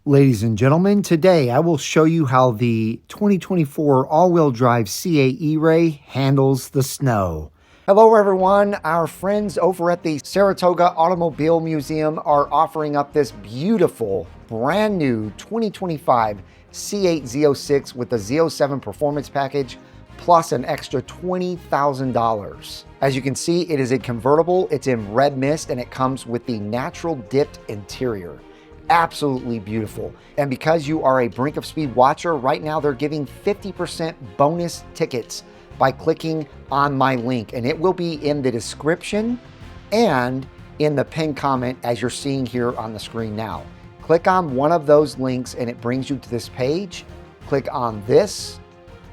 Ladies and gentlemen, today I will show you how the 2024 all-wheel drive C8 E-Ray handles the snow. Hello everyone, our friends over at the Saratoga Automobile Museum are offering up this beautiful brand new 2025 C8 Z06 with the Z07 performance package plus an extra $20,000. As you can see, it is a convertible, it's in red mist, and it comes with the natural dipped interior. Absolutely beautiful. And because you are a Brink of Speed watcher, right now they're giving 50% bonus tickets by clicking on my link, and it will be in the description and in the pinned comment as you're seeing here on the screen now. Click on one of those links and it brings you to this page. Click on this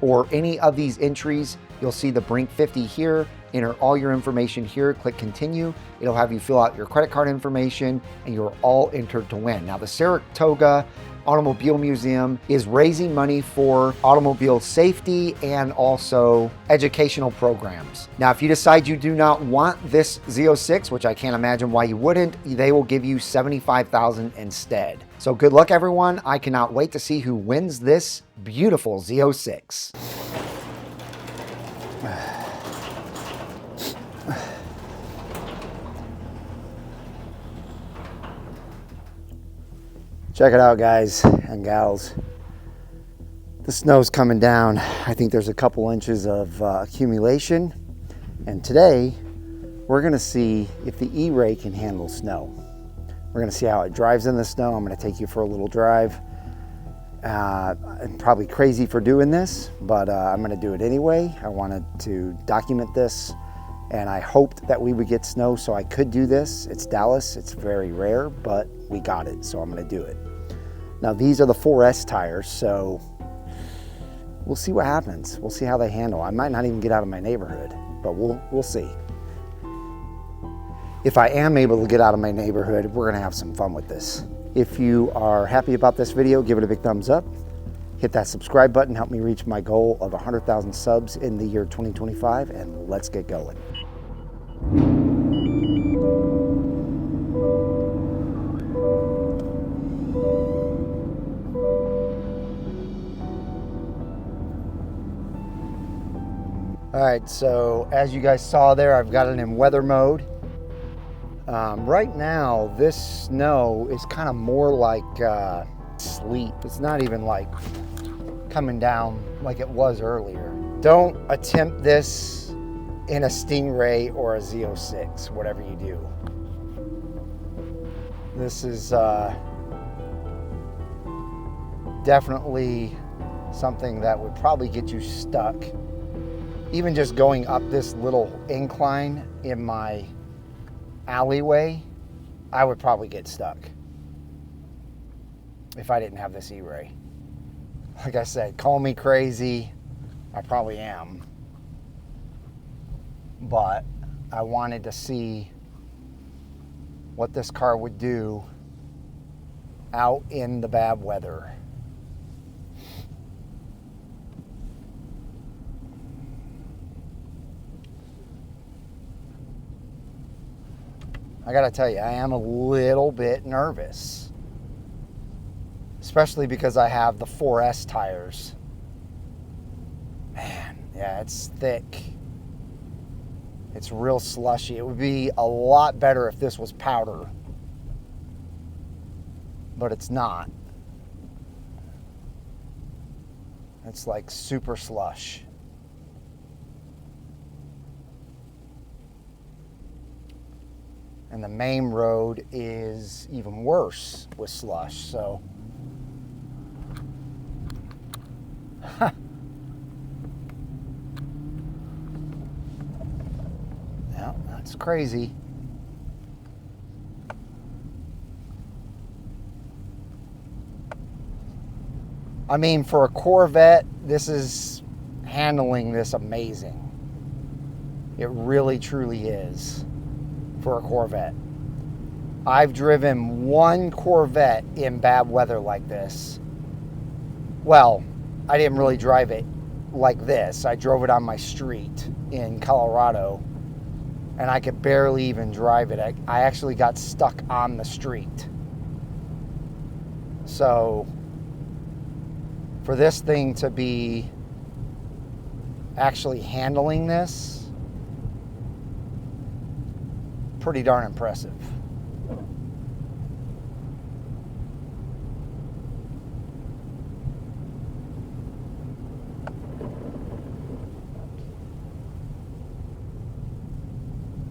or any of these entries. You'll see the Brink 50 here. Enter all your information here, click continue. It'll have you fill out your credit card information and you're all entered to win. Now the Saratoga Automobile Museum is raising money for automobile safety and also educational programs. Now, if you decide you do not want this Z06, which I can't imagine why you wouldn't, they will give you $75,000 instead. So good luck everyone. I cannot wait to see who wins this beautiful Z06. Check it out, guys and gals. The snow's coming down. I think there's a couple inches of accumulation. And today, we're gonna see if the E-Ray can handle snow. We're gonna see how it drives in the snow. I'm gonna take you for a little drive. I'm probably crazy for doing this, but I'm gonna do it anyway. I wanted to document this, and I hoped that we would get snow so I could do this. It's Dallas, it's very rare, but we got it, so I'm gonna do it. Now these are the 4S tires, so we'll see what happens. We'll see how they handle. I might not even get out of my neighborhood, but we'll see. If I am able to get out of my neighborhood, we're gonna have some fun with this. If you are happy about this video, give it a big thumbs up. Hit that subscribe button, help me reach my goal of 100,000 subs in the year 2025, and let's get going. All right, so as you guys saw there, I've got it in weather mode. Right now, this snow is kind of more like sleet. It's not even like coming down like it was earlier. Don't attempt this in a Stingray or a Z06, whatever you do. This is definitely something that would probably get you stuck. Even just going up this little incline in my alleyway, I would probably get stuck if I didn't have this E-Ray. Like I said, call me crazy, I probably am, but I wanted to see what this car would do out in the bad weather. I gotta tell you, I am a little bit nervous, especially because I have the 4S tires. Man, yeah, it's thick. It's real slushy. It would be a lot better if this was powder, but it's not. It's like super slush. And the main road is even worse with slush, so. Yeah, that's crazy. I mean, for a Corvette, this is handling this amazing. It really, truly is. For a Corvette. I've driven one Corvette in bad weather like this. Well, I didn't really drive it like this. I drove it on my street in Colorado, and I could barely even drive it. I actually got stuck on the street. So for this thing to be actually handling this, pretty darn impressive.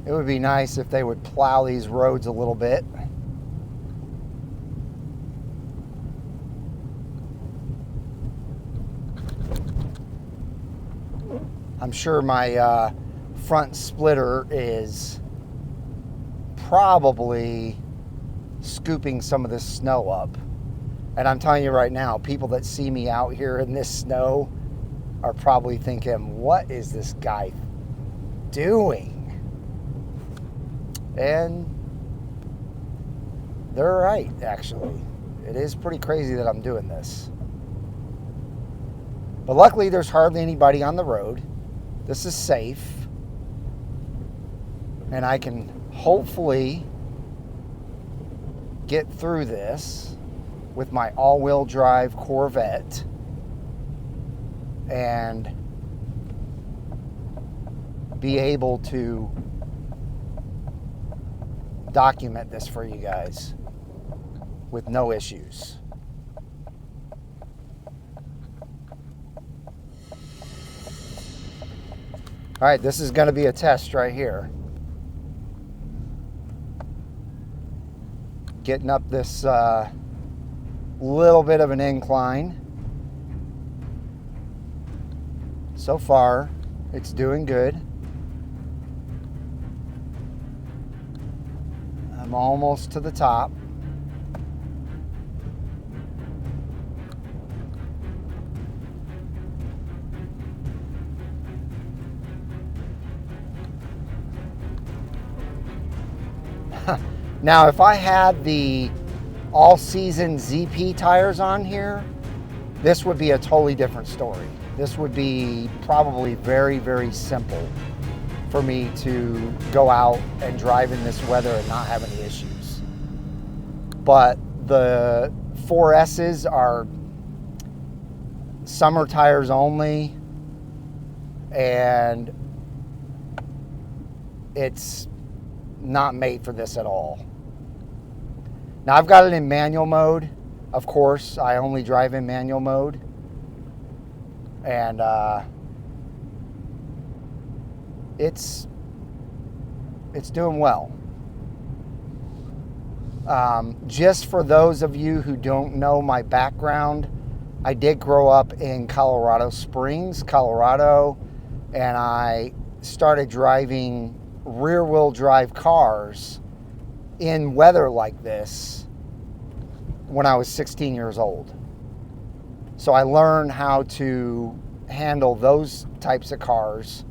It would be nice if they would plow these roads a little bit. I'm sure my front splitter is probably scooping some of this snow up. And I'm telling you right now, people that see me out here in this snow are probably thinking, what is this guy doing? And they're right, actually. It is pretty crazy that I'm doing this. But luckily, there's hardly anybody on the road. This is safe. And I can hopefully get through this with my all-wheel drive Corvette and be able to document this for you guys with no issues. All right, this is going to be a test right here. Getting up this little bit of an incline. So far, it's doing good. I'm almost to the top. Now, if I had the all-season ZP tires on here, this would be a totally different story. This would be probably very, very simple for me to go out and drive in this weather and not have any issues. But the 4S's are summer tires only, and it's not made for this at all. Now, I've got it in manual mode. Of course, I only drive in manual mode. And it's doing well. Just for those of you who don't know my background, I did grow up in Colorado Springs, Colorado, and I started driving rear-wheel drive cars in weather like this when I was 16 years old. So I learned how to handle those types of cars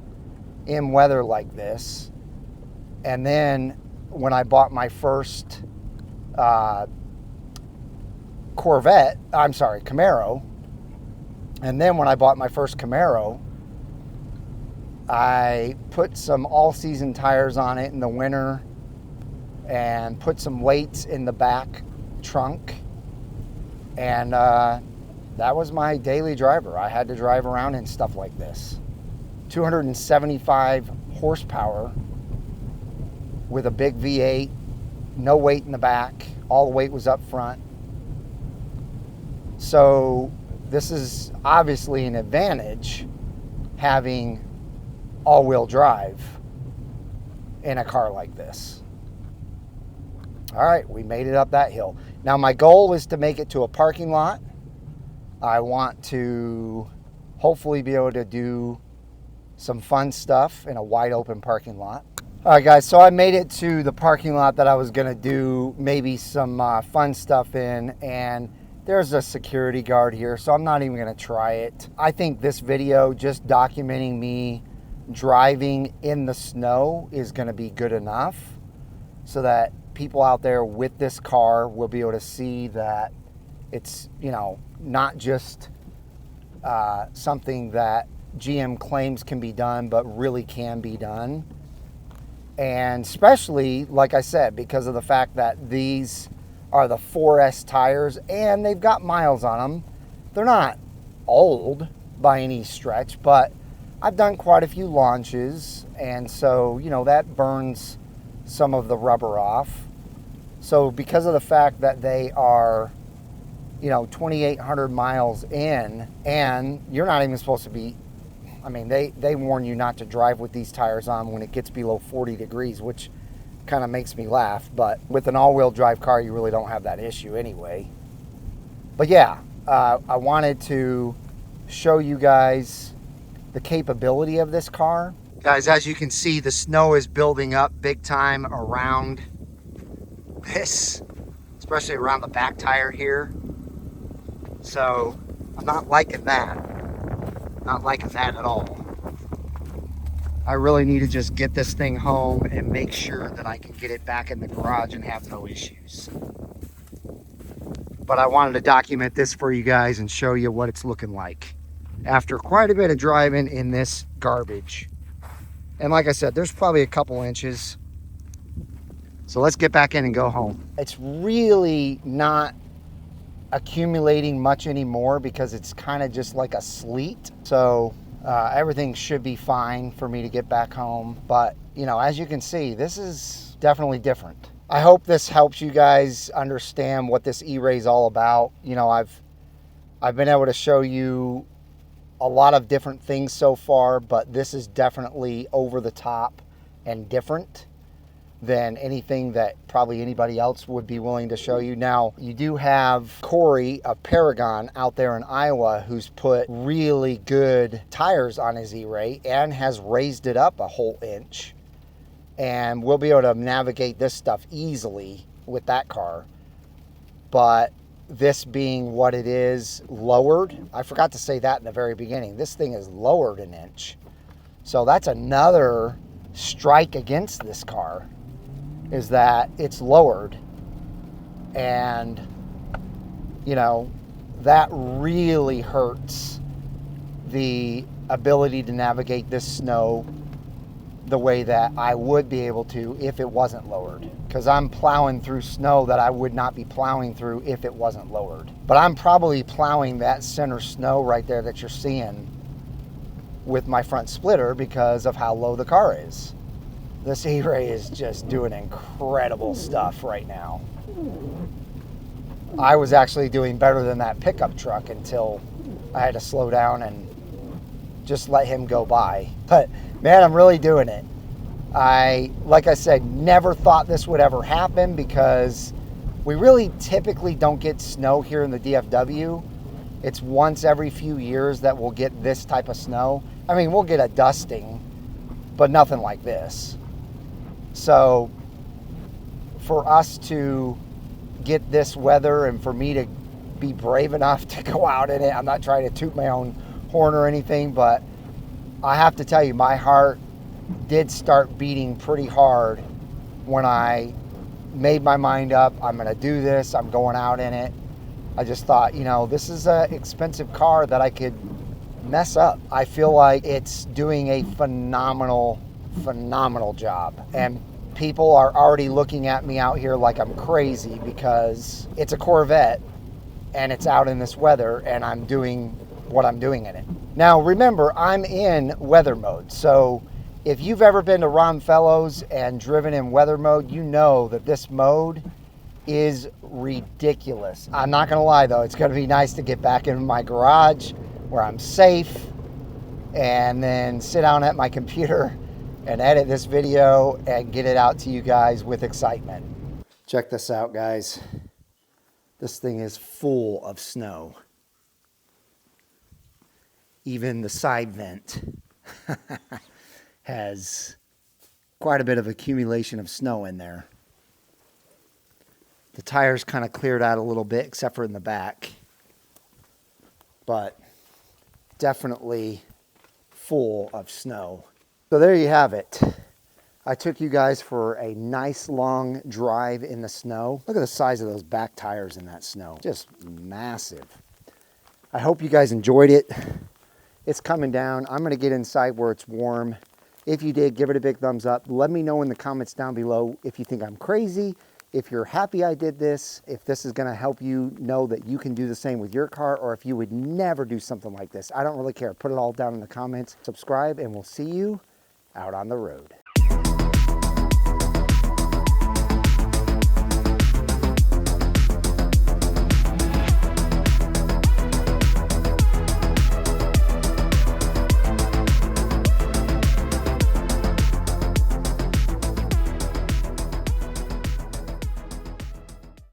in weather like this. And then when I bought my first Camaro, and then when I bought my first Camaro, I put some all-season tires on it in the winter and put some weights in the back trunk. And that was my daily driver. I had to drive around in stuff like this. 275 horsepower with a big V8, no weight in the back. All the weight was up front. So this is obviously an advantage, having all-wheel drive in a car like this. All right, we made it up that hill. Now my goal is to make it to a parking lot. I want to hopefully be able to do some fun stuff in a wide open parking lot. All right, guys, so I made it to the parking lot that I was gonna do maybe some fun stuff in, and there's a security guard here, so I'm not even gonna try it. I think this video just documenting me driving in the snow is gonna be good enough so that people out there with this car will be able to see that it's, you know, not just something that GM claims can be done, but really can be done. And especially, like I said, because of the fact that these are the 4S tires, and they've got miles on them. They're not old by any stretch, but I've done quite a few launches, and so, you know, that burns some of the rubber off. So because of the fact that they are, you know, 2,800 miles in, and you're not even supposed to be, I mean, they warn you not to drive with these tires on when it gets below 40 degrees, which kind of makes me laugh. But with an all-wheel drive car, you really don't have that issue anyway. But yeah, I wanted to show you guys the capability of this car. Guys, as you can see, the snow is building up big time around this, especially around the back tire here. So I'm not liking that. Not liking that at all. I really need to just get this thing home and make sure that I can get it back in the garage and have no issues. But I wanted to document this for you guys and show you what it's looking like after quite a bit of driving in this garbage. And like I said, there's probably a couple inches. So let's get back in and go home. It's really not accumulating much anymore because it's kind of just like a sleet. So everything should be fine for me to get back home. But, you know, as you can see, this is definitely different. I hope this helps you guys understand what this E-Ray is all about. You know, I've been able to show you a lot of different things so far, but this is definitely over the top and different than anything that probably anybody else would be willing to show you. Now, you do have Corey of Paragon out there in Iowa who's put really good tires on his E-Ray and has raised it up a whole inch. And we'll be able to navigate this stuff easily with that car. But this being what it is, lowered, I forgot to say that in the very beginning, this thing is lowered an inch. So that's another strike against this car, is that it's lowered. And, you know, that really hurts the ability to navigate this snow the way that I would be able to if it wasn't lowered. Because I'm plowing through snow that I would not be plowing through if it wasn't lowered. But I'm probably plowing that center snow right there that you're seeing with my front splitter because of how low the car is. This E-Ray is just doing incredible stuff right now. I was actually doing better than that pickup truck until I had to slow down and just let him go by. But man, I'm really doing it. Like I said, never thought this would ever happen because we really typically don't get snow here in the DFW. It's once every few years that we'll get this type of snow. I mean, we'll get a dusting, but nothing like this. So for us to get this weather and for me to be brave enough to go out in it, I'm not trying to toot my own horn or anything, but I have to tell you, my heart did start beating pretty hard when I made my mind up. I'm going to do this. I'm going out in it. I just thought, you know, this is an expensive car that I could mess up. I feel like it's doing a phenomenal job. And people are already looking at me out here like I'm crazy because it's a Corvette and it's out in this weather and I'm doing what I'm doing in it. Now, remember, I'm in weather mode. So if you've ever been to Ron Fellows and driven in weather mode, you know that this mode is ridiculous. I'm not gonna lie though, it's gonna be nice to get back in my garage where I'm safe and then sit down at my computer and edit this video and get it out to you guys with excitement. Check this out, guys. This thing is full of snow. Even the side vent has quite a bit of accumulation of snow in there. The tires kind of cleared out a little bit, except for in the back. But definitely full of snow. So there you have it. I took you guys for a nice long drive in the snow. Look at the size of those back tires in that snow. Just massive. I hope you guys enjoyed it. It's coming down. I'm going to get inside where it's warm. If you did, give it a big thumbs up. Let me know in the comments down below if you think I'm crazy, if you're happy I did this, if this is gonna help you know that you can do the same with your car, or if you would never do something like this. I don't really care. Put it all down in the comments. Subscribe, and we'll see you out on the road.